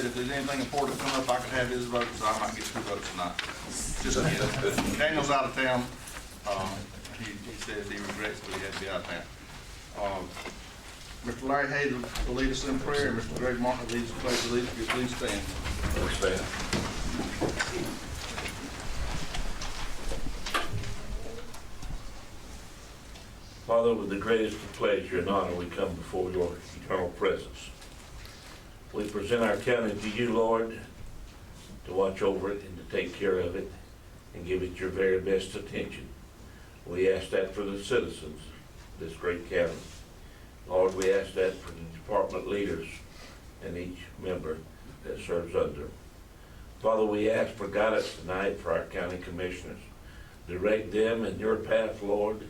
if there's anything important to come up, I could have his vote, so I might get 2 votes tonight. Just Daniel's out of town. He says he regrets, but he had to be out of town. Mr. Larry Hayes will lead us in prayer, and Mr. Greg Martin will lead us in pledge of allegiance. Please stand. Please stand. Father, with the greatest of pleasure and honor, we come before your eternal presence. We present our county to you, Lord, to watch over it and to take care of it and give it your very best attention. We ask that for the citizens of this great county. Lord, we ask that for the department leaders and each member that serves under them. Father, we ask for guidance tonight for our county commissioners. Direct them in your path, Lord,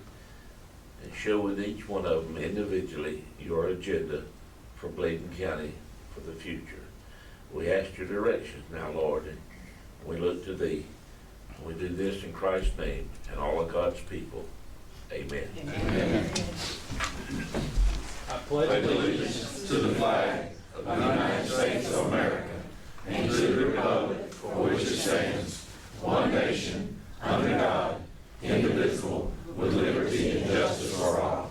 and show with each one of them individually your agenda for Bladen County for the future. We ask your direction now, Lord, and we look to thee. We do this in Christ's name and all of God's people. Amen. Amen. I pledge allegiance to the flag of the United States of America and to the republic for which it stands, one nation, under God, indivisible, with liberty and justice for all.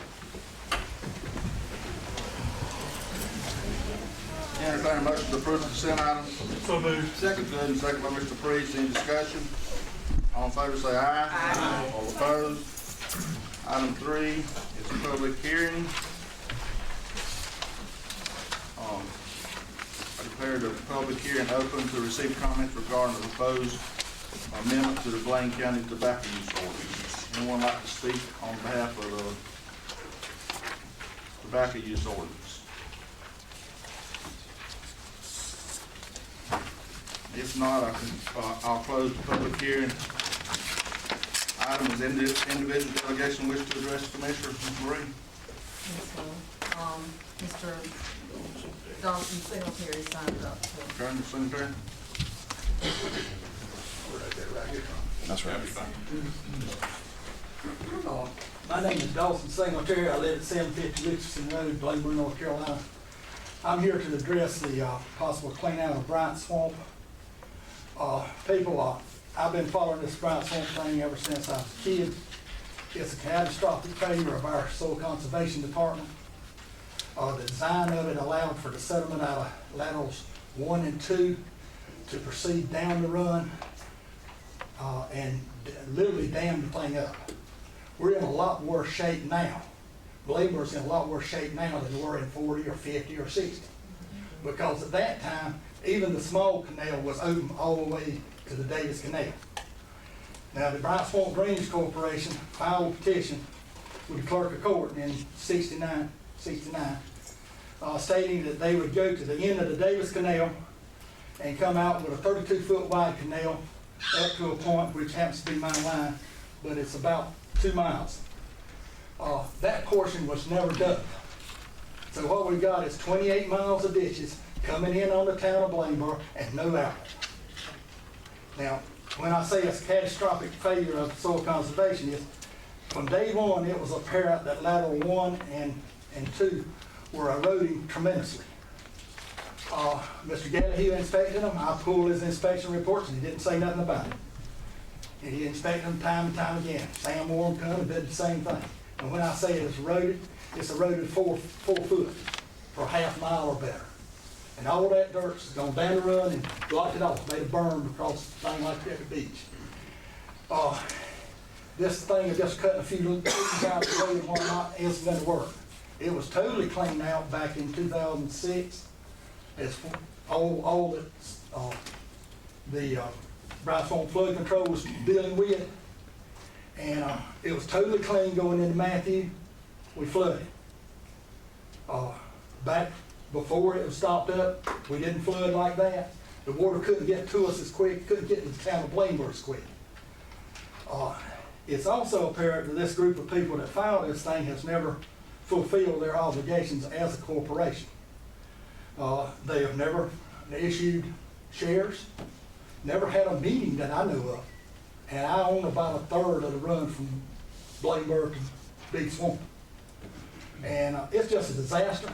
Entertain a motion to approve the consent items. So moved. Second by Mr. Priest. Any discussion? All in favor say aye. Aye. All opposed? Item 3 is a public hearing. I declare the public hearing open to receive comments regarding the proposed amendment to the Bladen County tobacco use ordinance. Anyone like to speak on behalf of the tobacco use ordinance? If not, I'll close the public hearing. Item is individual delegation wish to address the commissioner. Ms. Marie. Mr. Dawson Singletary signed up. Okay, Mr. Secretary. That's right. My name is Dawson Singletary. I live at 750 Richardson Road, Bladen, North Carolina. I'm here to address the possible clean out of Bryant Swamp. I've been following this Bryant Swamp thing ever since I was a kid. It's a catastrophic failure of our soil conservation department. The design of it allowed for the settlement out of laterals 1 and 2 to proceed down the run and literally dam the thing up. We're in a lot worse shape now. Bladen's in a lot worse shape now than they were in 40 or 50 or 60. Because at that time, even the small canal was open all the way to the Davis Canal. Now, the Bryant Swamp Drainage Corporation filed a petition with the clerk of court in 69, stating that they would go to the end of the Davis Canal and come out with a 32-foot wide canal up to a point which happens to be my line, but it's about 2 miles. That portion was never done. So what we got is 28 miles of ditches coming in on the town of Bladenboro and no outlet. Now, when I say it's a catastrophic failure of soil conservation, is from day one it was apparent that lateral 1 and 2 were eroding tremendously. Mr. Gallagher inspected them. I pulled his inspection reports and he didn't say nothing about it. And he inspected them time and time again. Sam Warren come and did the same thing. And when I say it's eroded 4 foot for a half mile or better. And all that dirt's gone down the run and blocked it off, made a berm across the thing like at the beach. This thing of just cutting a few little trees out of the road and whatnot isn't going to work. It was totally cleaned out back in 2006. It's all that the Bryant Swamp Flood Control was dealing with. And it was totally clean going into Matthew. We flooded. Back before it was stopped up, we didn't flood like that. The water couldn't get to us as quick, couldn't get to the town of Bladenboro as quick. It's also apparent that this group of people that filed this thing has never fulfilled their obligations as a corporation. They have never issued shares, never had a meeting that I know of, and I own about 1/3 of the run from Bladenboro to Big Swamp. And it's just a disaster.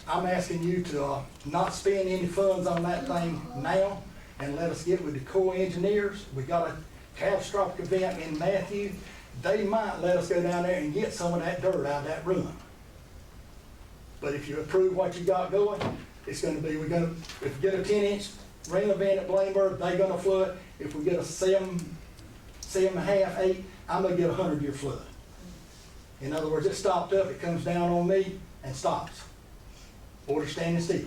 I'm asking you to not spend any funds on that thing now and let us get with the Corps of Engineers. We got a catastrophic event in Matthew. They might let us go down there and get some of that dirt out of that run. But if you approve what you got going, it's gonna be, if we get a 10-inch rain event at Bladenburg, they gonna flood. If we get a 7.5, 8, I'm gonna get a 100-year flood. In other words, it stopped up, it comes down on me and stops. Order standing still.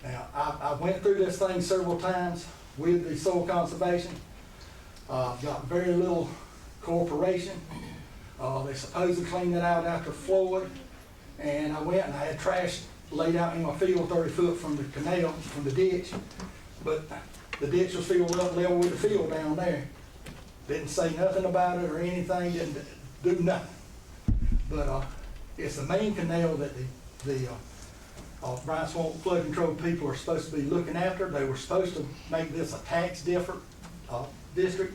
Now, I went through this thing several times with the soil conservation. Got very little cooperation. They supposed to clean it out after flood. And I went and I had trash laid out in my field 30 foot from the canal, from the ditch. But the ditch was filled up level with the field down there. Didn't say nothing about it or anything, didn't do nothing. But it's the main canal that the Bryan Swamp Flood Control people are supposed to be looking after. They were supposed to make this a tax different district,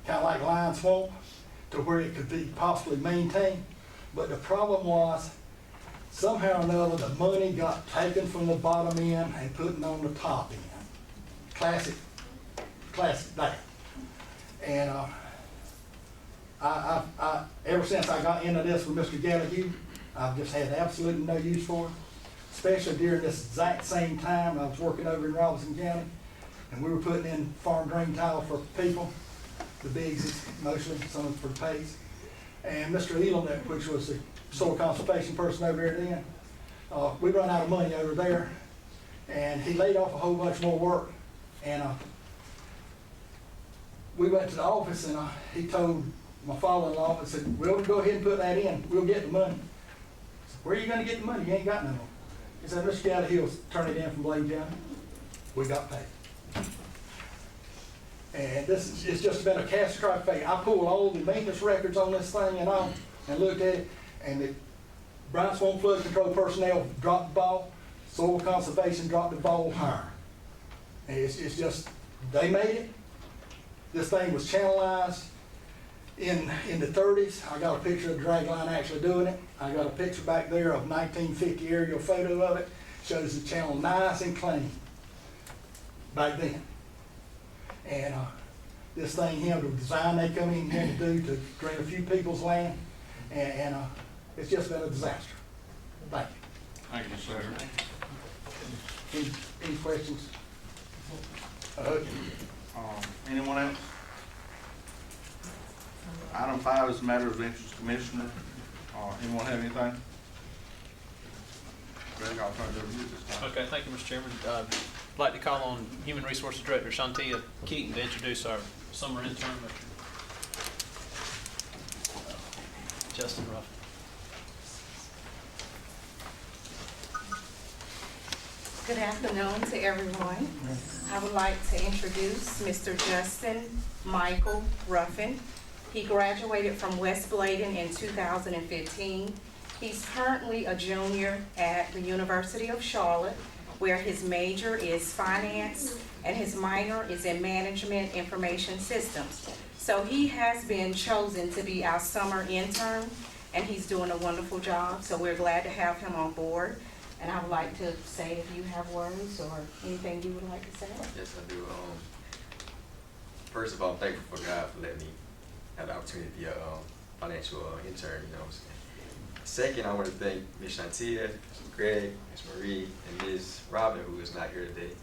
kind of like Lion Swamp, to where it could be possibly maintained. But the problem was, somehow or another, the money got taken from the bottom end and put on the top end. Classic that. And ever since I got into this with Mr. Gallagher, I've just had absolutely no use for it. Especially during this exact same time, I was working over in Robinson County, and we were putting in farm drain tile for people, the bigs mostly, some for the pays. And Mr. Elam, which was the soil conservation person over there then, we run out of money over there, and he laid off a whole bunch more work. And we went to the office, and he told my father-in-law, and said, we'll go ahead and put that in, we'll get the money. I said, where are you gonna get the money? You ain't got no more. He said, Mr. Gallagher will turn it in from Bladen County. We got paid. And it's just been a catastrophic failure. I pulled all the maintenance records on this thing and all, and looked at it, and the Bryan Swamp Flood Control personnel dropped the ball, soil conservation dropped the ball higher. And it's just, they made it. This thing was channelized in the 30s. I got a picture of the drag line actually doing it. I got a picture back there of 1950 aerial photo of it. Shows the channel nice and clean back then. And this thing, the design they come in here to do to drain a few people's land, and it's just been a disaster. Thank you. Thank you, sir. Any questions? Anyone else? Item 5 is a matter of interest, Commissioner. Anyone have anything? Greg, I'll turn it over to you this time. Okay, thank you, Mr. Chairman. I'd like to call on Human Resources Director Shantia Keaton to introduce our summer intern, Mr. Justin Ruffin. Good afternoon to everyone. I would like to introduce Mr. Justin Michael Ruffin. He graduated from West Bladen in 2015. He's currently a junior at the University of Charlotte, where his major is finance and his minor is in management information systems. So he has been chosen to be our summer intern, and he's doing a wonderful job. So we're glad to have him on board. And I would like to say if you have words or anything you would like to say. Yes, I do. First of all, I'm thankful for God for letting me have the opportunity to be a financial intern, you know what I'm saying. Second, I want to thank Ms. Shantia, Mr. Greg, Ms. Marie, and Ms. Robin, who is not here today.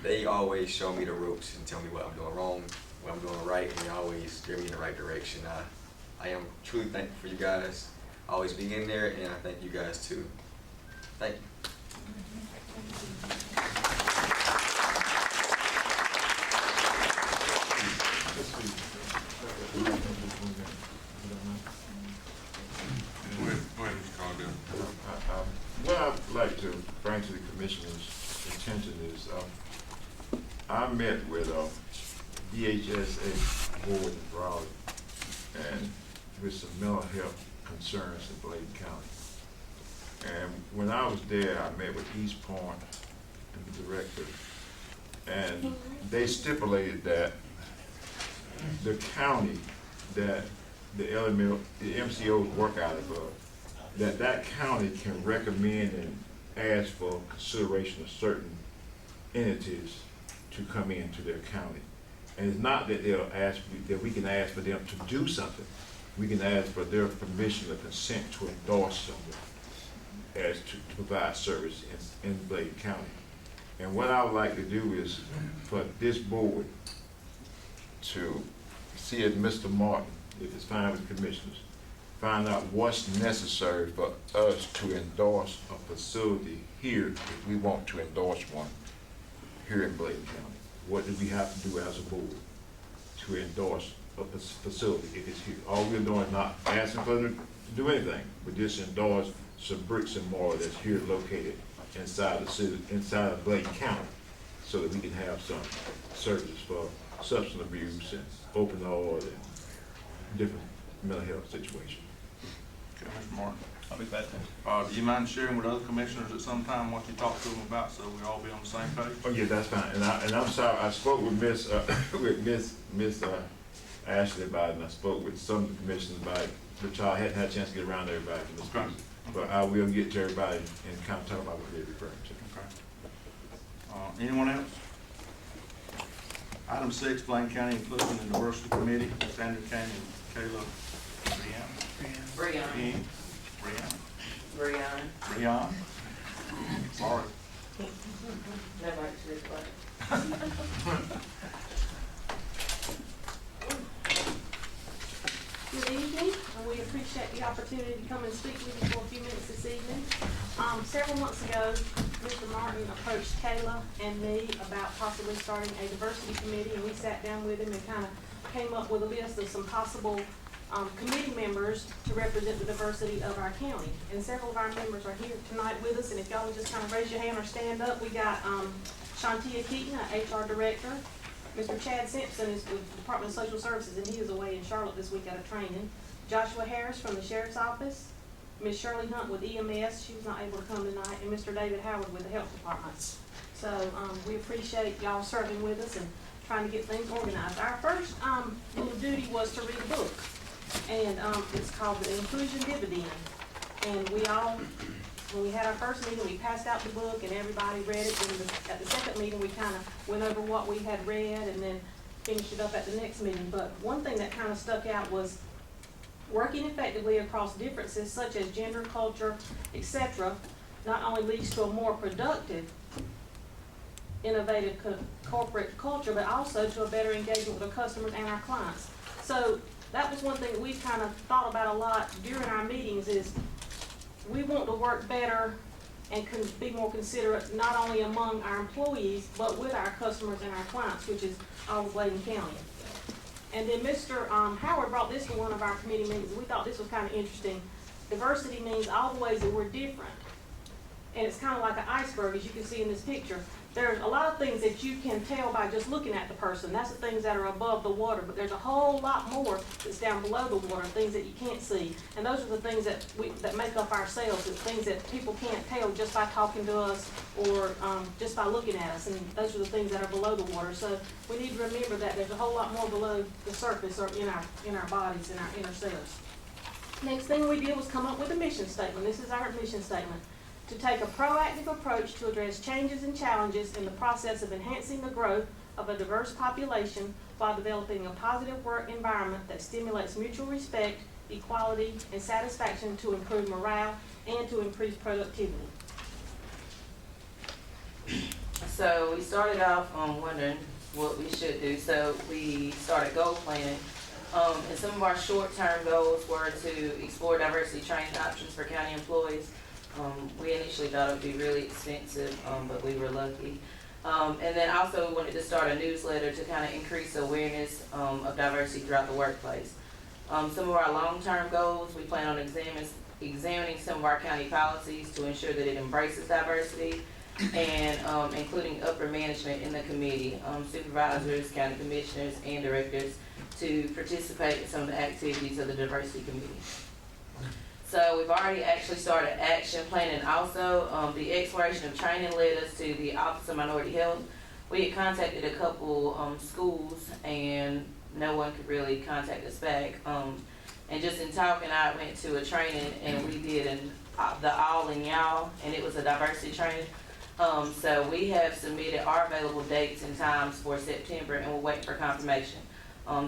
They always show me the ropes and tell me what I'm doing wrong, what I'm doing right, and they always steer me in the right direction. I am truly thankful for you guys. Always being in there, and I thank you guys too. Thank you. What I'd like to bring to the commissioner's attention is, I met with DHSA board in Raleigh and with some mental health concerns in Bladen County. And when I was there, I met with East Point and the director, and they stipulated that the county that the MCOs work out of, that county can recommend and ask for consideration of certain entities to come into their county. And it's not that they'll ask, that we can ask for them to do something. We can ask for their permission or consent to endorse someone as to provide service in Bladen County. And what I would like to do is for this board to see if Mr. Martin, if it's fine with the commissioners, find out what's necessary for us to endorse a facility here if we want to endorse one here in Bladen County. What do we have to do as a board to endorse a facility if it's here? All we're doing is not asking for them to do anything, but just endorse some bricks and mortar that's here located inside the city, inside of Bladen County, so that we can have some services for substance abuse and opioid and different mental health situations. Okay, Mr. Martin. I'll be glad to. Do you mind sharing with other commissioners at some time what you talked to them about, so we all be on the same page? Oh yeah, that's fine. And I'm sorry, I spoke with Miss Ashley about it, and I spoke with some of the commissioners about it, but y'all hadn't had a chance to get around to everybody. Okay. But I will get to everybody and kind of talk about what they're referring to. Okay. Anyone else? Item 6, Bladen County Inclusion and Diversity Committee, Sandra Kane and Kayla Breon. Sorry. Never actually play. Good evening, and we appreciate the opportunity to come and speak with you for a few minutes this evening. Several months ago, Mr. Martin approached Kayla and me about possibly starting a diversity committee, and we sat down with him and kind of came up with a list of some possible committee members to represent the diversity of our county. And several of our members are here tonight with us, and if y'all would just kind of raise your hand or stand up, we got Shantia Keaton, our HR director. Mr. Chad Simpson is with the Department of Social Services, and he is away in Charlotte this week at a training. Joshua Harris from the Sheriff's Office. Ms. Shirley Hunt with EMS, she was not able to come tonight, and Mr. David Howard with the Health Department. So we appreciate y'all serving with us and trying to get things organized. Our first little duty was to read a book, and it's called The Inclusion Dividend. And we all, when we had our first meeting, we passed out the book and everybody read it. And at the second meeting, we kind of went over what we had read and then finished it up at the next meeting. But one thing that kind of stuck out was working effectively across differences such as gender, culture, etc. not only leads to a more productive, innovative corporate culture, but also to a better engagement with our customers and our clients. So that was one thing that we kind of thought about a lot during our meetings is we want to work better and be more considerate not only among our employees, but with our customers and our clients, which is all of Bladen County. And then Mr. Howard brought this to one of our committee meetings. We thought this was kind of interesting. Diversity means all the ways that we're different. And it's kind of like an iceberg, as you can see in this picture. There's a lot of things that you can tell by just looking at the person. That's the things that are above the water, but there's a whole lot more that's down below the water, things that you can't see. And those are the things that make up ourselves, the things that people can't tell just by talking to us or just by looking at us. And those are the things that are below the water. So we need to remember that there's a whole lot more below the surface or in our bodies, in our inner selves. Next thing we did was come up with a mission statement. This is our mission statement. To take a proactive approach to address changes and challenges in the process of enhancing the growth of a diverse population while developing a positive work environment that stimulates mutual respect, equality, and satisfaction to improve morale and to increase productivity. So we started off wondering what we should do. So we started goal planning. And some of our short-term goals were to explore diversity training options for county employees. We initially thought it would be really expensive, but we were lucky. And then also we wanted to start a newsletter to kind of increase awareness of diversity throughout the workplace. Some of our long-term goals, we plan on examining some of our county policies to ensure that it embraces diversity, and including upper management in the committee, supervisors, county commissioners, and directors to participate in some of the activities of the diversity committee. So we've already actually started action planning also. The exploration of training led us to the Office of Minority Health. We had contacted a couple schools and no one could really contact us back. And just in talking, I went to a training and we did the all in y'all, and it was a diversity training. So we have submitted our available dates and times for September, and we're waiting for confirmation.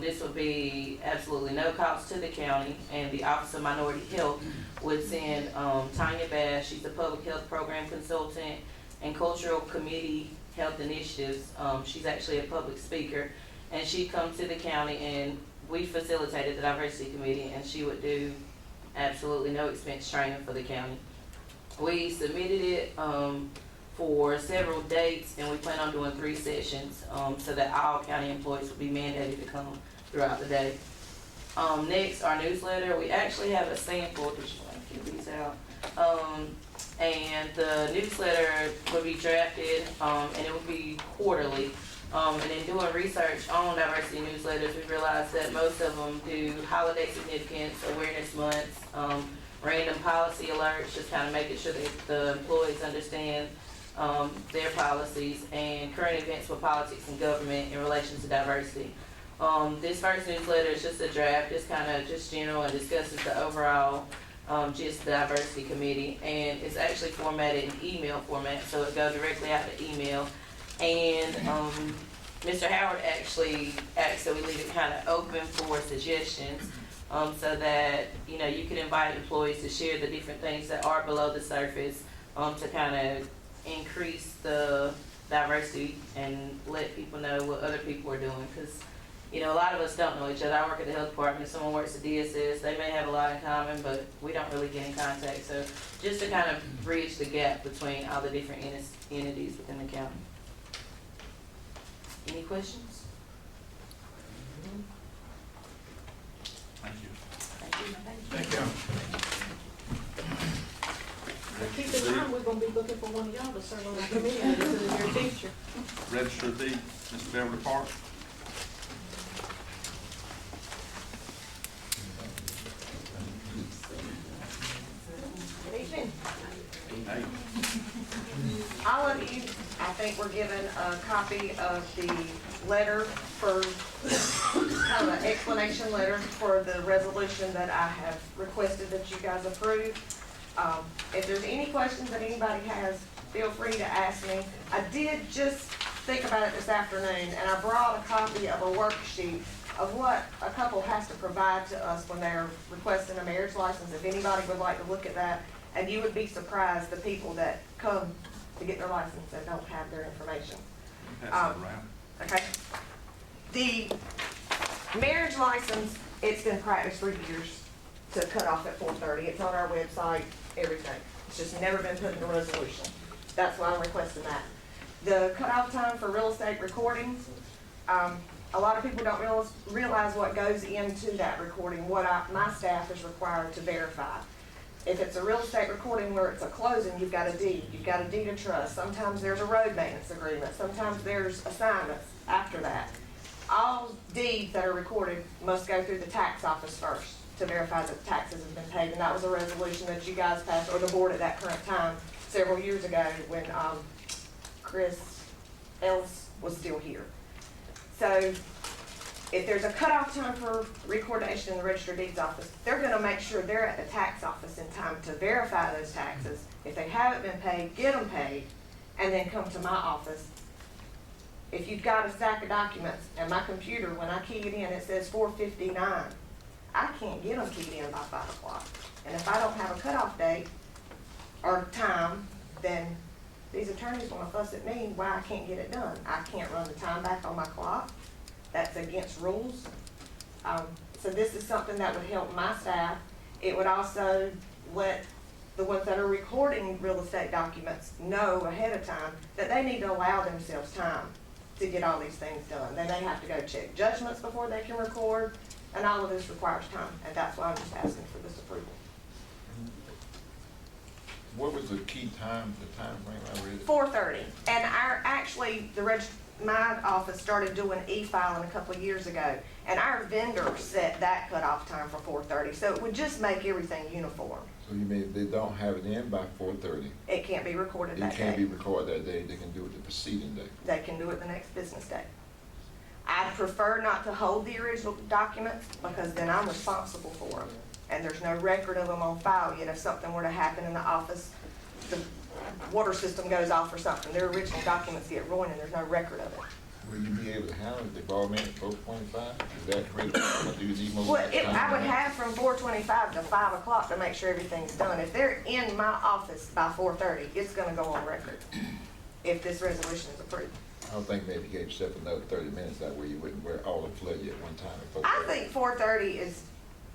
This would be absolutely no cost to the county, and the Office of Minority Health would send Tanya Bass, she's a public health program consultant and cultural committee health initiatives. She's actually a public speaker, and she comes to the county, and we facilitated the diversity committee, and she would do absolutely no expense training for the county. We submitted it for several dates, and we plan on doing 3 sessions so that all county employees will be mandated to come throughout the day. Next, our newsletter. We actually have a sample. Did you want to give these out? And the newsletter would be drafted, and it would be quarterly. And in doing research on diversity newsletters, we realized that most of them do holiday significance, awareness months, random policy alerts, just kind of making sure that the employees understand their policies, and current events with politics and government in relation to diversity. This first newsletter is just a draft, just kind of just general, and discusses the overall gist of the diversity committee, and it's actually formatted in email format, so it goes directly out to email. And Mr. Howard actually asked that we leave it kind of open for suggestions, so that you can invite employees to share the different things that are below the surface, to kind of increase the diversity and let people know what other people are doing, because a lot of us don't know each other. I work at the health department, someone works at DSS, they may have a lot in common, but we don't really get in contact. So just to kind of bridge the gap between all the different entities within the county. Any questions? Thank you. Thank you. Keep in mind, we're gonna be looking for one of y'all to serve on our committee in the near future. Register of Deeds, Mr. Beverly Park. Good evening. Hey. All of you, I think, were given a copy of the letter for, kind of an explanation letter for the resolution that I have requested that you guys approve. If there's any questions that anybody has, feel free to ask me. I did just think about it this afternoon, and I brought a copy of a worksheet of what a couple has to provide to us when they're requesting a marriage license, if anybody would like to look at that. And you would be surprised the people that come to get their license and don't have their information. Pass that around. Okay. The marriage license, it's been practiced for years to cut off at 4:30. It's on our website, everything. It's just never been put in a resolution. That's why I'm requesting that. The cutoff time for real estate recordings, a lot of people don't realize what goes into that recording, what my staff is required to verify. If it's a real estate recording where it's a closing, you've got a deed. You've got a deed of trust. Sometimes there's a road maintenance agreement. Sometimes there's assignments after that. All deeds that are recorded must go through the tax office first to verify that the taxes have been paid. And that was a resolution that you guys passed, or the board at that current time, several years ago when Chris Ellis was still here. So if there's a cutoff time for recordation in the Register of Deeds office, they're going to make sure they're at the tax office in time to verify those taxes. If they haven't been paid, get them paid, and then come to my office. If you've got a stack of documents and my computer, when I key it in, it says 4:59, I can't get them keyed in by 5 o'clock. And if I don't have a cutoff date or time, then these attorneys want to fuss at me why I can't get it done. I can't run the time back on my clock. That's against rules. So this is something that would help my staff. It would also let the ones that are recording real estate documents know ahead of time that they need to allow themselves time to get all these things done. They may have to go check judgments before they can record, and all of this requires time, and that's why I'm just asking for this approval. What was the key time, the time frame I read? 4:30, and my office started doing e-filing a couple of years ago, and our vendor set that cutoff time for 4:30, so it would just make everything uniform. So you mean if they don't have it in by 4:30? It can't be recorded that day. It can't be recorded that day, they can do it the preceding day? They can do it the next business day. I'd prefer not to hold the original documents, because then I'm responsible for them. And there's no record of them on file yet. If something were to happen in the office, the water system goes off or something, their original documents get ruined and there's no record of it. Will you be able to handle it, the ball man at 4:25? Is that great? Do you need more? Well, I would have from 4:25 to 5 o'clock to make sure everything's done. If they're in my office by 4:30, it's gonna go on record if this resolution is approved. I don't think maybe give yourself another 30 minutes, that way you wouldn't wear all the flood at one time. at I 4:30. think 4:30 is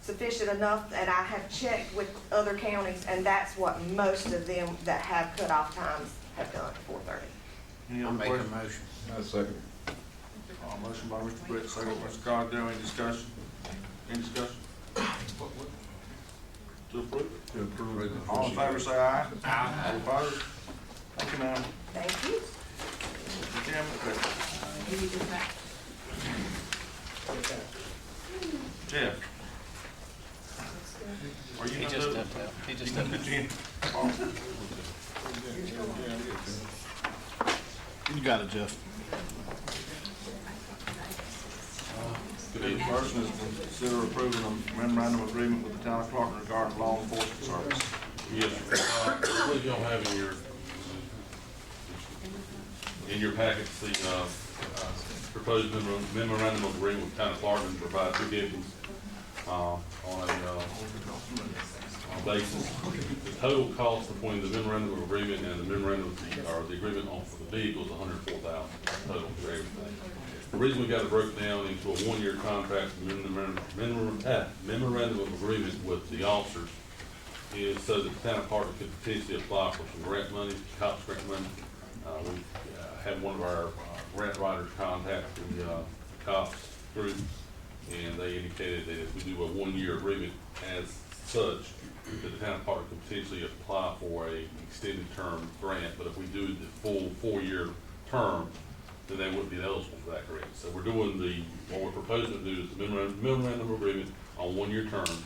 sufficient enough, and I have checked with other counties, and that's what most of them that have cutoff times have done, 4:30. Any other questions? I second. Motion by Mr. Britt, second by Mr. Cogdell. Any discussion? Any discussion? To approve? To approve. All in favor, say aye. Aye. All opposed? Thank you, ma'am. Thank you. Mr. Chairman, Jeff. Are you He gonna just do it? stepped out. He just You stepped gonna out. do Jen? You got it, Jeff. The person is to consider approving a memorandum of agreement with the town of Clark regarding law enforcement service. Yes, sir. What you don't have in your packets, the proposed memorandum of agreement with town of Clark to provide 2 vehicles on a basis. The total cost between the memorandum of agreement and the memorandum of the agreement for the vehicles, $104,000 total for everything. The reason we got it broken down into a 1-year contract, memorandum of agreement with the officers, is so that the town of Clark could potentially apply for some grant money, COPS grant money. We had one of our grant writers contact the COPS group, and they indicated that if we do a 1-year agreement as such, that the town of Clark could potentially apply for a extended term grant. But if we do the full 4-year term, then they wouldn't be eligible for that grant. So we're doing what we're proposing to do is the memorandum of agreement on 1-year terms.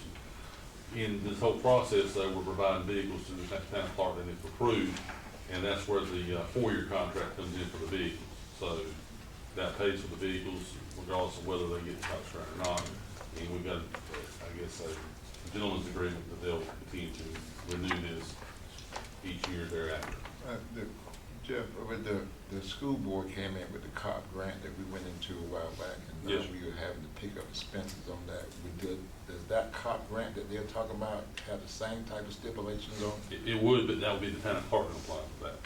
In this whole process, though, we're providing vehicles to the town of Clark, and it's approved, and that's where the 4-year contract comes in for the vehicles. So that pays for the vehicles regardless of whether they get the COPS grant or not. And we've got, I guess, a gentleman's agreement that they'll continue to renew this each year thereafter. Jeff, with the school board came in with the COP grant that we went into a while back, and Yes. we were having to pick up expenses on that. Does that COP grant that they're talking about have the same type of stipulations on it? It would, but that would be the town of Clark applying for that.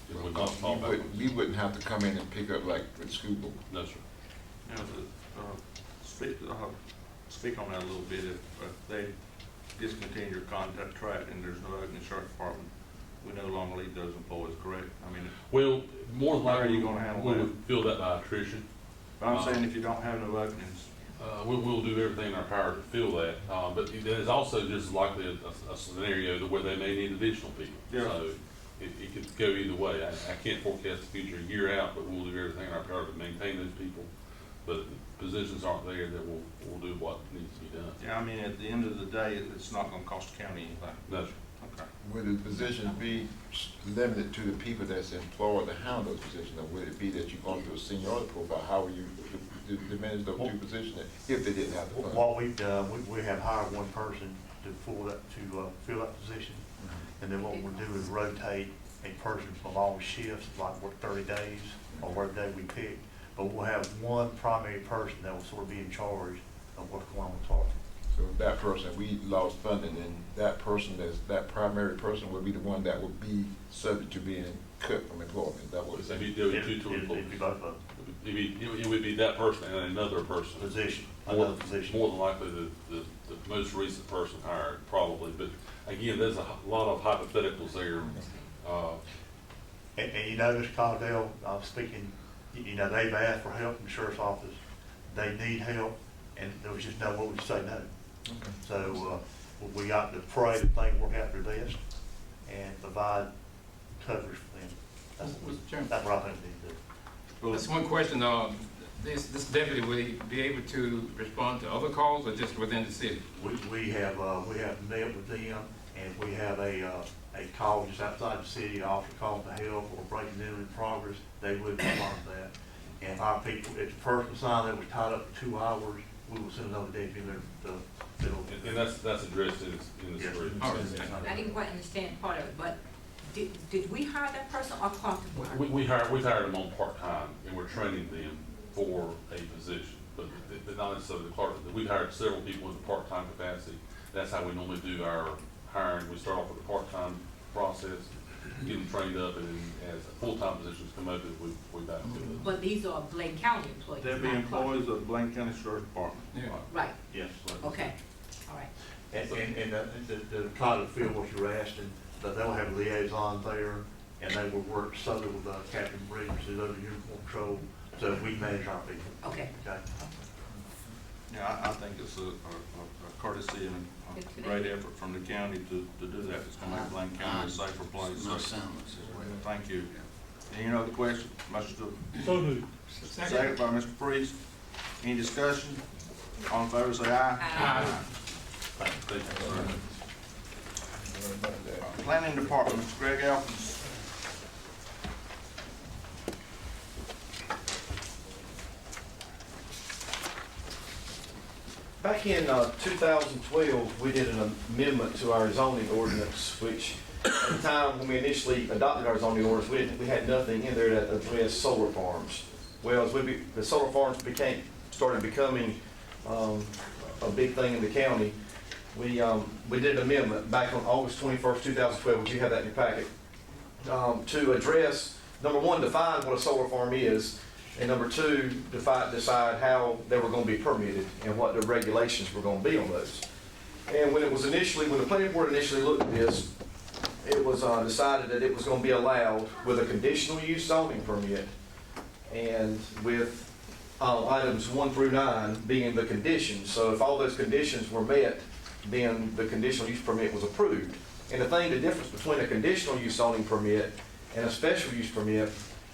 It would not fall back. We wouldn't have to come in and pick up like with the school board. No, sir. Now, speak on that a little bit. If they discontinue your contract and there's no opening sheriff department, we no longer leave those employees, correct? I mean, Well, more than How are likely, you gonna handle we that? would fill that by attrition. but I'm saying if you don't have no openings, We'll do everything in our power to fill that, but there's also just likely a scenario where they may need additional people. Yeah. So it could go either way. I can't forecast the future a year out, but we'll do everything in our power to maintain those people. But if positions aren't there, then we'll do what needs to be done. yeah, I mean, at the end of the day, it's not gonna cost the county anything. No, sir. Okay. Would the positions be limited to the people that's employed to handle those positions, or would it be that you're going through a seniority profile? How would you diminish those 2 positions if they didn't have the funds? What we've done, we have hired one person to fill that position. And then what we'll do is rotate a person from all shifts, like work 30 days or whatever day we pick. But we'll have one primary person that will sort of be in charge of what's going on with Clark. So if that person, we lost funding, and that person, that primary person would be the one that would be subject to being cut from employment. Is that what it's saying? It'd be two It'd be both of them. It would be that person and another person. Position, More another position. than likely the most recent person hired, probably. But again, there's a lot of hypotheticals there. And you know, Mr. Cogdell, I'm speaking, they've asked for help from the sheriff's office. They need help, and there was just no way we say no. Okay. So, we got to pray that things work out their best and provide coverage for them. Mr. Chairman. That's what I think we need to do. That's one question. This deputy, will he be able to respond to other calls or just within the city? We have met with them, and we have a call just outside the city, an officer calling for help or breaking in progress. They would respond to that. And if our people, if the person signed that was tied up for 2 hours, we will send another deputy there to fill. And that's addressed in the Yes. script. I didn't quite understand part of it, but did we hire that person or Quantum? We've hired them on part-time, and we're training them for a position, but not necessarily the clerk. We've hired several people in the part-time capacity. That's how we normally do our hiring. We start off with a part-time process, get them trained up, and then as full-time positions come open, we backfill them. But these are Bladen County employees. They'll be not Clark. employees of the Bladen County Sheriff's Department. Right, Yes. okay, all right. And to try to fill what you're asking, that they'll have liaisons there, and they will work solely with Captain Briggs, who's under uniform patrol, so we manage our people. Okay. Okay? Yeah, I think it's a courtesy and a great effort from the county to do that. It's gonna make Bladen County a safer place. So, thank you. Any other questions? So moved. Second by Mr. Priest. Any discussion? All in favor, say aye. Aye. Thank you, sir. Planning Department, Mr. Greg Elkins. Back in 2012, we did an amendment to our zoning ordinance, which at the time when we initially adopted our zoning ordinance, we had nothing in there that addressed solar farms. Well, as the solar farms started becoming a big thing in the county, we did an amendment back on August 21st, 2012, which you have that in your packet, to address, number one, define what a solar farm is, and number two, decide how they were going to be permitted and what the regulations were going to be on those. And when the planning board initially looked at this, it was decided that it was going to be allowed with a conditional use zoning permit, and with items 1 through 9 being the conditions. So if all those conditions were met, then the conditional use permit was approved. And the difference between a conditional use zoning permit and a special use permit,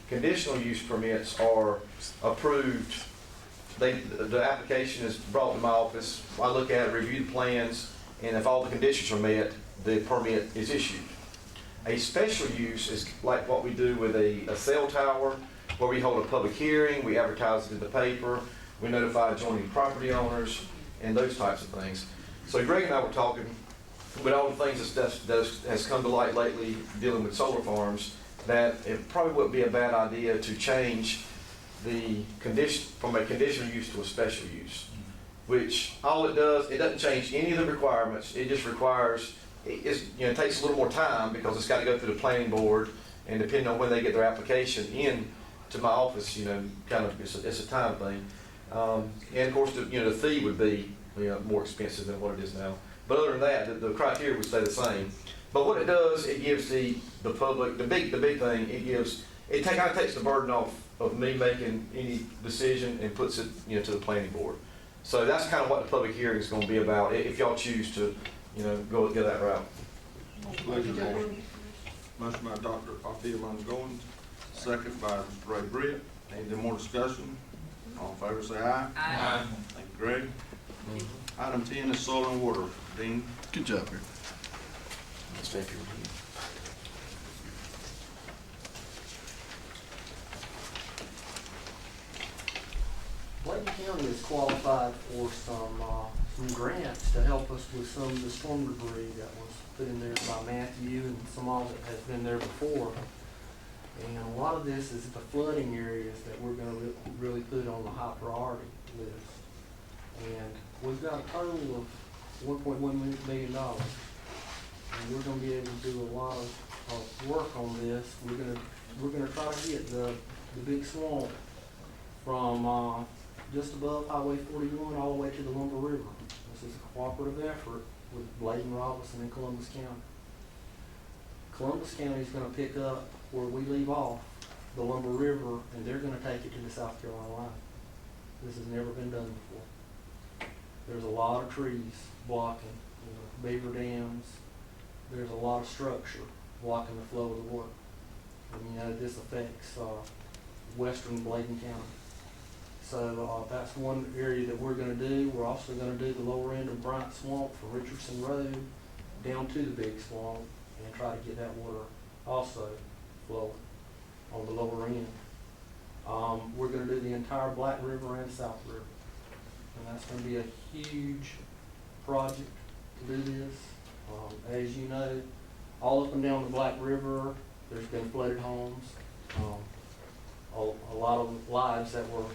conditional use permits are approved. The application is brought to my office. I look at it, review the plans, and if all the conditions are met, the permit is issued. A special use is like what we do with a cell tower, where we hold a public hearing, we advertise it in the paper, we notify adjoining property owners, and those types of things. So Greg and I were talking, with all the things that has come to light lately dealing with solar farms, that it probably wouldn't be a bad idea to change the condition from a conditional use to a special use. Which all it does, it doesn't change any of the requirements. It just requires, it takes a little more time because it's got to go through the planning board, and depending on when they get their application in to my office, kind of it's a time thing. And of course, the fee would be more expensive than what it is now. But other than that, the criteria would stay the same. But what it does, it gives the public, the big thing, it kind of takes the burden off of me making any decision and puts it, to the planning board. So that's kind of what the public hearing is going to be about, if y'all choose to, go that route. Motion by Dr. Althea Goins, second by Mr. Ray Britt. Any more discussion? All in favor, say aye. Aye. Thank you, Greg. Item 10 is soil and water. Dean? Good job here. Thank you. Bladen County is qualified for some grants to help us with some of the storm debris that was put in there by Matthew and some of it has been there before. And a lot of this is the flooding areas that we're gonna really put on the high priority list. And we've got a total of $1.1 million. And we're gonna be able to do a lot of work on this. We're gonna try to get the big swamp from just above Highway 41 all the way to the Lumber River. This is a cooperative effort with Bladen, Robinson, and Columbus County. Columbus County is going to pick up where we leave off, the Lumber River, and they're going to take it to the South Carolina line. This has never been done before. There's a lot of trees blocking, beaver dams. There's a lot of structure blocking the flow of the water. And this affects western Bladen County. So that's one area that we're going to do. We're also going to do the lower end of Bryant Swamp from Richardson Road down to the big swamp and try to get that water also flowing on the lower end. We're gonna do the entire Black River and South River. And that's gonna be a huge project to do this. As you know, all up and down the Black River, there's been flooded homes. A lot of lives that were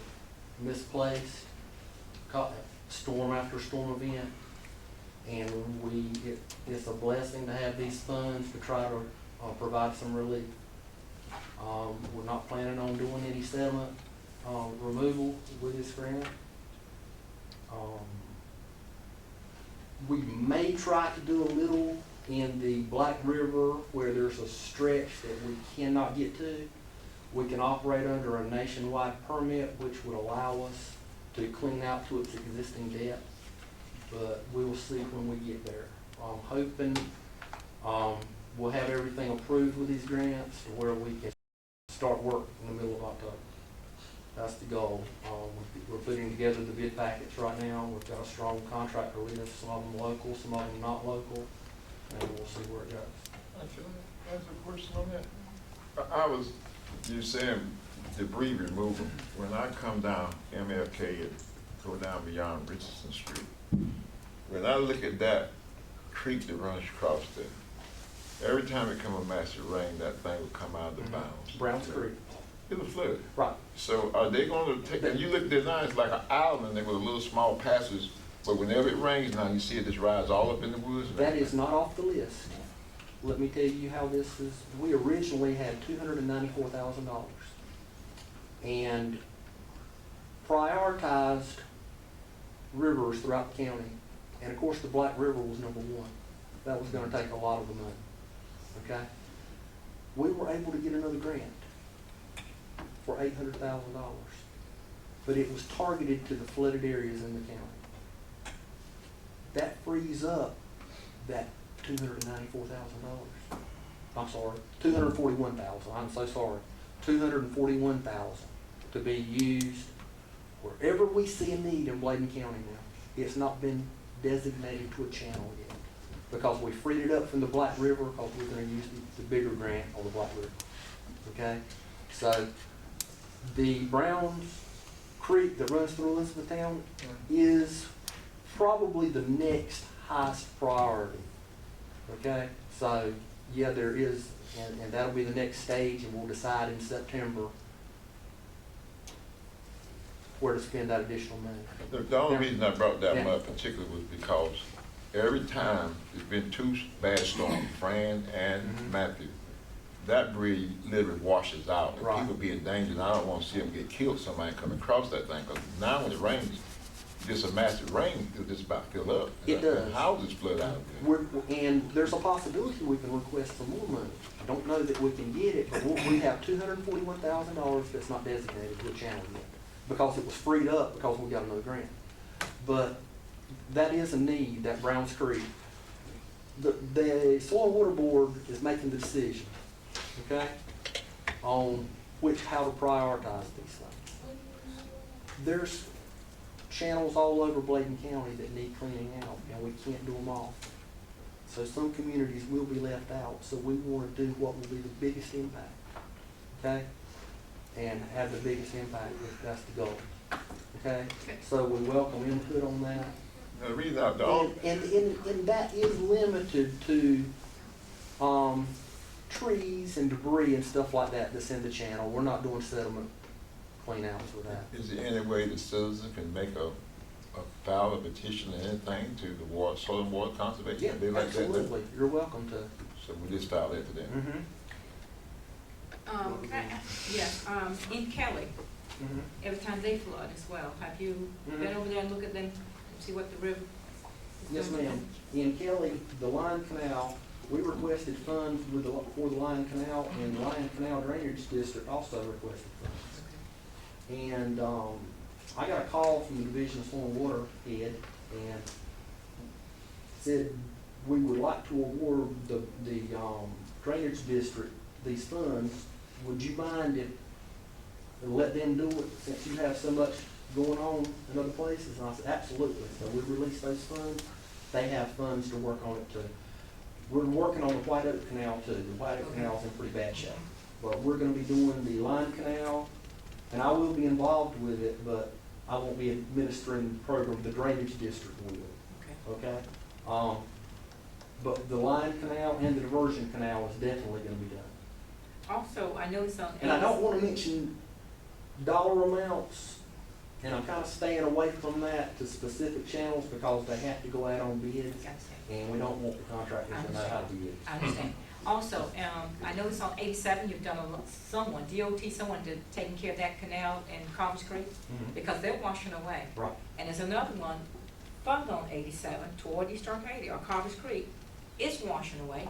misplaced, caught storm after storm event. And it's a blessing to have these funds to try to provide some relief. We're not planning on doing any sediment removal with this grant. We may try to do a little in the Black River where there's a stretch that we cannot get to. We can operate under a nationwide permit which would allow us to clean out to its existing depth, but we will see when we get there. I'm hoping we'll have everything approved with these grants to where we can start work in the middle of October. That's the goal. We're putting together the bid packets right now. We've got a strong contractor list, some of them local, some of them not local, and we'll see where it goes. Can I ask a question on that? You saying debris removal. When I come down MLK and go down beyond Richardson Street, when I look at that creek that runs across there, every time it come a massive rain, that thing will come out of the bounds. Browns Creek. It was flooded. Right. So are they going to take, and you look design, it's like an island there with a little small passage, but whenever it rains now, you see it just rise all up in the woods? That is not off the list. Let me tell you how this is. We originally had $294,000 and prioritized rivers throughout the county. And of course, the Black River was number one. That was going to take a lot of the money. Okay? We were able to get another grant for $800,000, but it was targeted to the flooded areas in the county. That frees up that $294,000. I'm sorry, $241,000. I'm so sorry, $241,000 to be used wherever we see a need in Bladen County now. It's not been designated to a channel yet because we freed it up from the Black River because we're going to use the bigger grant on the Black River. Okay, so the Browns Creek that runs through Elizabethtown is probably the next highest priority. Okay, so yeah, there is, and that'll be the next stage, and we'll decide in September where to spend that additional money. The only reason I brought that up particularly was because every time there's been two bad storms, Fran and Matthew, that bridge literally washes out, and people be in danger, and I don't want to see them get killed, somebody coming across that thing, because now when it rains, just a massive rain, it'll just about fill up. It does. Houses flood out there. And there's a possibility we can request for more money. I don't know that we can get it, but we have $241,000 that's not designated to a channel yet because it was freed up because we got another grant. But that is a need, that Browns Creek. The Soil and Water Board is making the decision, okay, on how to prioritize these things. There's channels all over Bladen County that need cleaning out, and we can't do them all. So some communities will be left out, so we want to do what will be the biggest impact, okay? And have the biggest impact, that's the goal, okay? So we welcome input on that. The reason I don't. And that is limited to trees and debris and stuff like that that's in the channel. We're not doing settlement clean outs with that. Is there any way the citizen can make a file, a petition, or anything to the Soil and Water Conservation? Yeah, like absolutely. You're welcome to. So we just file that to them. In Kelly, every time they flood as well, have you been over there and look at them and see what the river is? Yes, ma'am. In Kelly, the Line Canal, we requested funds for the Line Canal, and the Line Canal Drainage District also requested funds. And I got a call from the Division of Soil and Water head and said we would like to award the Drainage District these funds. Would you mind if and let them do it since you have so much going on in other places? And I said, absolutely. So we released those funds. They have funds to work on it too. We're working on the White Oak Canal too. The White Oak Canal is in pretty bad shape. But we're going to be doing the Line Canal And I will be involved with it, but I won't be administering the program, the drainage district will, okay? But the line canal and the diversion canal is definitely gonna be done. Also, I noticed on. And I don't wanna mention dollar amounts, and I'm kinda staying away from that to specific channels because they have to go out on bids, and we don't want the contractors to know how to bid. I understand. Also, I noticed on 87, you've done someone taking care of that canal in Carver's Creek, because they're washing away. Right. And there's another one further on 87 toward East Arcadia, or Carver's Creek, it's washing away.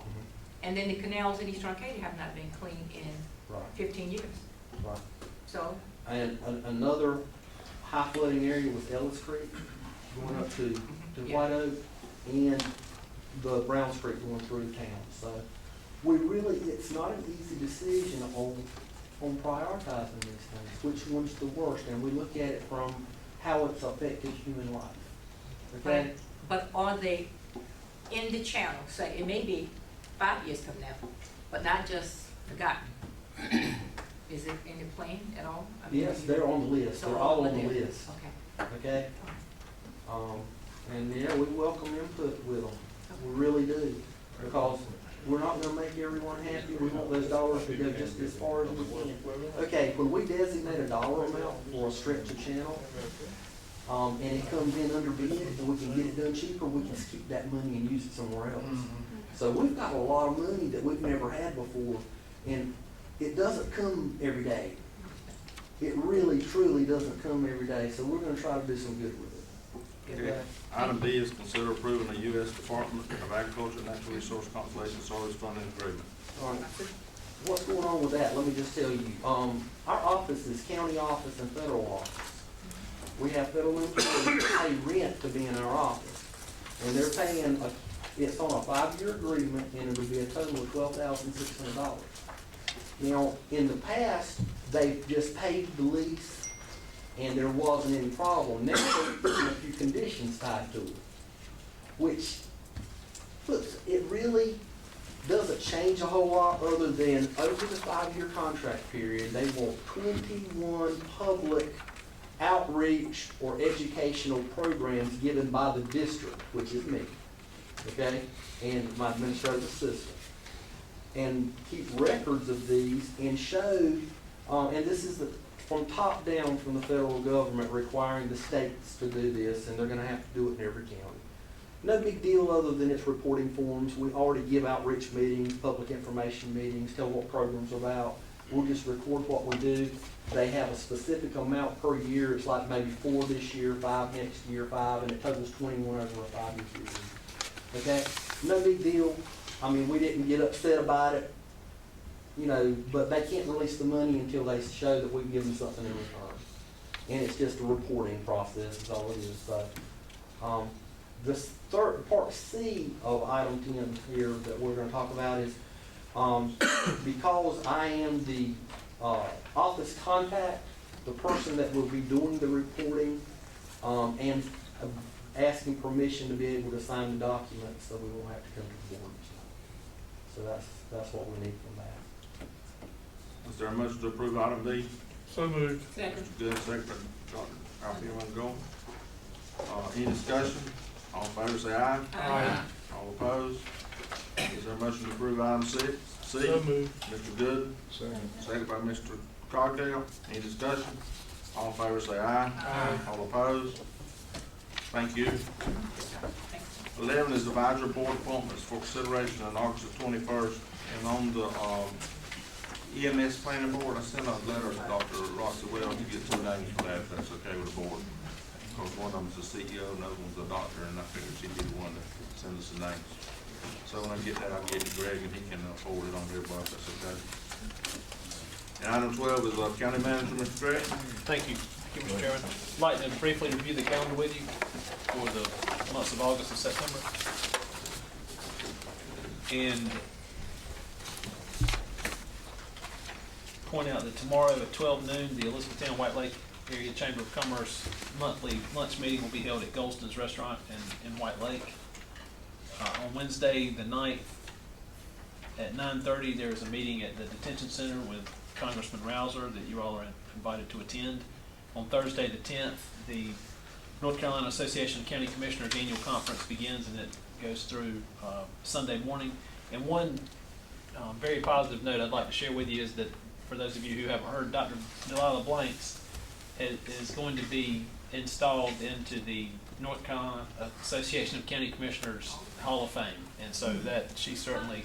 And then the canals in East Arcadia have not been cleaned in 15 years. Right. So. And another high flooding area was Ellis Creek, going up to White Oak, and the Browns Creek going through town. So we really, it's not an easy decision on prioritizing these things, which one's the worst, and we look at it from how it's affected human life. Okay? But are they in the channel? Say, it may be 5 years from now, but not just forgotten. Is it in the plan at all? I mean, Yes, they're on the list. They're all on the list. Okay. Okay? And yeah, we welcome input with them. We really do. Because we're not gonna make everyone happy. We want those dollars to go just as far as we can. Okay, when we designate a dollar amount for a stretch of channel, and it comes in under bid, and we can get it done cheaper, we can keep that money and use it somewhere else. So we've got a lot of money that we've never had before, and it doesn't come every day. It really, truly doesn't come every day, so we're gonna try to do some good with it. Okay. Item B is consider approving the U.S. Department of Agriculture and Natural Resource Conservation Service Funding Agreement. All right. What's going on with that? Let me just tell you. Our office is county office and federal office. We have federal employees that pay rent to be in our office. And they're paying, it's on a 5-year agreement, and it'll be a total of $12,600. Now, in the past, they've just paid the lease, and there wasn't any problem. Now they're putting a few conditions tied to it, which puts, it really doesn't change a whole lot other than over the 5-year contract period, they want 21 public outreach or educational programs given by the district, which is me, okay, and my administrative assistant, and keep records of these and show, and this is from top down from the federal government requiring the states to do this, and they're gonna have to do it in every county. No big deal other than it's reporting forms. We already give outreach meetings, public information meetings, tell what programs are about. We'll just record what we do. They have a specific amount per year. It's like maybe 4 this year, 5 next year, 5, and it totals 21 over a 5-year period. Okay? No big deal. I mean, we didn't get upset about it, you know, but they can't release the money until they show that we can give them something in return. And it's just a reporting process, is all it is. So, this third, part C of item 10 here that we're gonna talk about is, because I am the office contact, the person that will be doing the reporting, and asking permission to be able to sign the documents, so we won't have to come to the board. So that's what we need from that. Is there a motion to approve item D? So moved. Second. Mr. Good, second by Dr. Alfie Montgomery. Any discussion? All in favor say aye. Aye. All opposed? Is there a motion to approve item C? So moved. Mr. Good, second by Mr. Cogdale. Any discussion? All in favor say aye. Aye. All opposed? Thank you. 11 is advisory board appointments for consideration on August the 21st. And on the EMS planning board, I sent a letter to Dr. Rossi Wells to get 2 names for that, if that's okay with the board. Because one of them's the CEO and the other one's the doctor, and I figured she'd be the one to send us the names. So when I get that, I'll get to Greg and he can forward it on to everybody, if that's okay. And item 12 is county manager, Mr. Gregg. Thank you. Thank you, Mr. Chairman. I'd like to briefly review the calendar with you for the months of August and September. And point out that tomorrow at 12 noon, the Elizabethtown White Lake Area Chamber of Commerce monthly lunch meeting will be held at Golston's Restaurant in White Lake. On Wednesday, the 9th, at 9:30, there is a meeting at the detention center with Congressman Rouser that you all are invited to attend. On Thursday, the 10th, the North Carolina Association of County Commissioners Annual Conference begins, and it goes through Sunday morning. And one very positive note I'd like to share with you is that for those of you who haven't heard, Dr. Delilah Blanks is going to be installed into the North Carolina Association of County Commissioners Hall of Fame. And so that she certainly,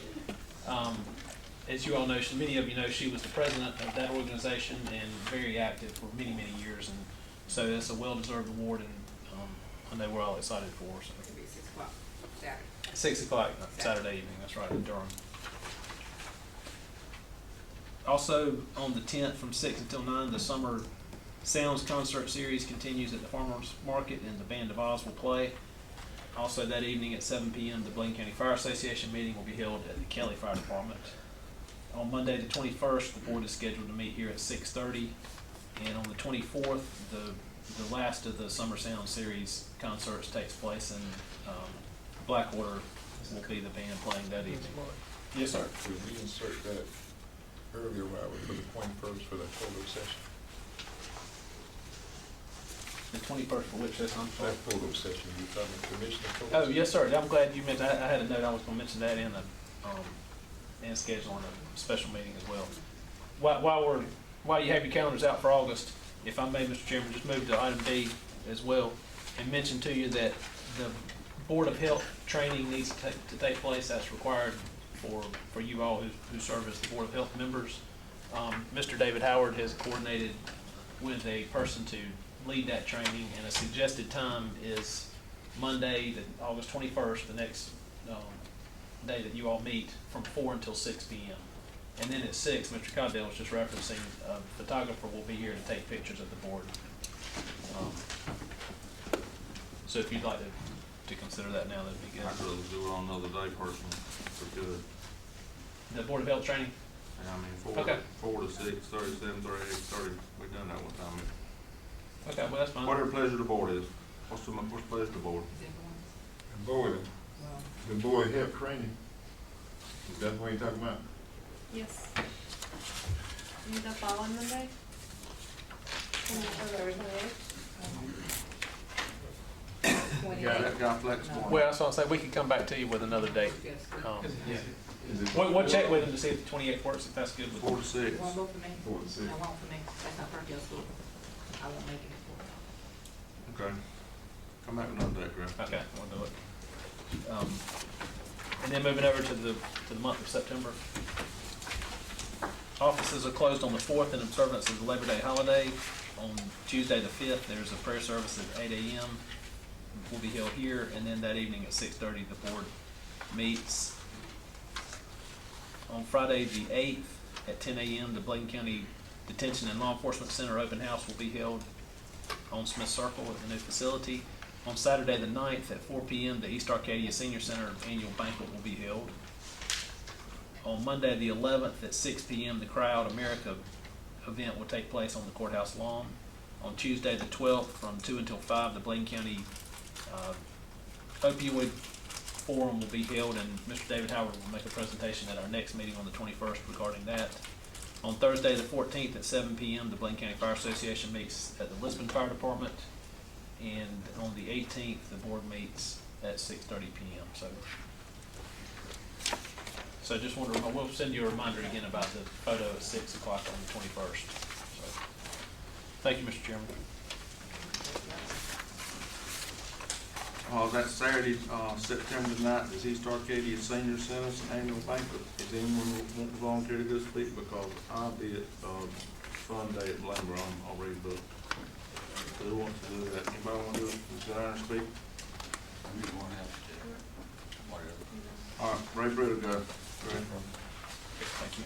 as you all know, many of you know, she was the president of that organization and very active for many, many years. And so it's a well-deserved award, and I know we're all excited for her. So. It'll be 6 o'clock Saturday. 6 o'clock Saturday evening, that's right, in Durham. Also, on the 10th from 6 until 9, the Summer Sounds Concert Series continues at the Farmers Market, and the Band of Oz will play. Also that evening at 7 p.m., the Bladen County Fire Association meeting will be held at the Kelly Fire Department. On Monday the 21st, the board is scheduled to meet here at 6:30, and on the 24th, the last of the Summer Sound Series concerts takes place, and Blackwater will be the band playing that evening. Yes, sir. Could we insert that earlier while we put the 21st for the photo session? The 21st for which session? I'm sorry. That photo session, you talking commissioner photo? Oh, yes, sir. I'm glad you mentioned, I had a note, I was gonna mention that in the, and scheduling a special meeting as well. While you have your calendars out for August, if I may, Mr. Chairman, just move to item B as well, and mention to you that the Board of Health training needs to take place. That's required for you all who serve as the Board of Health members. Mr. David Howard has coordinated with a person to lead that training, and a suggested time is Monday, August 21st, the next day that you all meet, from 4 until 6 p.m. And then at 6, Mr. Codell was just referencing, a photographer will be here to take pictures of the board. So if you'd like to consider that now, that'd be good. I'd rather do it on another day personally, if we could. The Board of Health training? And I mean, 4 to 6, 30, 7, 30, 8, 30, we've done that one time. Okay, well, that's fine. Whatever pleasure the board is. What's the pleasure of the board? The board of health training. Is that what you're talking about? Yes. You the following Monday? Got flexible. Well, that's what I'm saying, we could come back to you with another date. Yeah. We'll check with them to see if the 28th works, if that's good with 4 to 6. It won't go for me. 4 to 6. It won't for me. That's not part of your school. I won't make it for Okay. Come back with another date, Greg. Okay, we'll do it. And then moving over to the month of September. Offices are closed on the 4th in observance of the Labor Day holiday. On Tuesday the 5th, there's a prayer service at 8 a.m. will be held here, and then that evening at 6:30, the board meets. On Friday the 8th at 10 a.m., the Bladen County Detention and Law Enforcement Center open house will be held on Smith Circle at the new facility. On Saturday the 9th at 4 p.m., the East Arcadia Senior Center annual banquet will be held. On Monday the 11th at 6 p.m., the Cry Out America event will take place on the courthouse lawn. On Tuesday the 12th from 2 until 5, the Bladen County opioid forum will be held, and Mr. David Howard will make a presentation at our next meeting on the 21st regarding that. On Thursday the 14th at 7 p.m., the Bladen County Fire Association meets at the Lisbon Fire Department, and on the 18th, the board meets at 6:30 p.m. So just want to, we'll send you a reminder again about the photo at 6 o'clock on the 21st. So, thank you, Mr. Chairman. That Saturday, September the 9th, is East Arcadia Senior Center's annual banquet. Is anyone want to volunteer to go speak? Because I'll be at fun day at Bladen, I'll read the book. So who wants to do that? Anybody want to do it? Go down and speak? All right, Ray Britt will go. Thank you.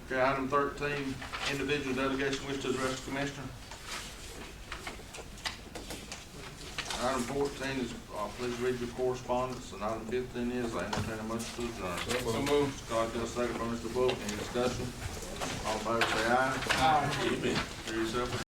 Okay, item 13, individual delegation wish to address the commissioner. Item 14 is, please read your correspondence, and item 15 is, I entertain a motion to adjourn. So moved. Scott, a second by Mr. Book. Any discussion? All in favor say aye. Aye. Hear yourself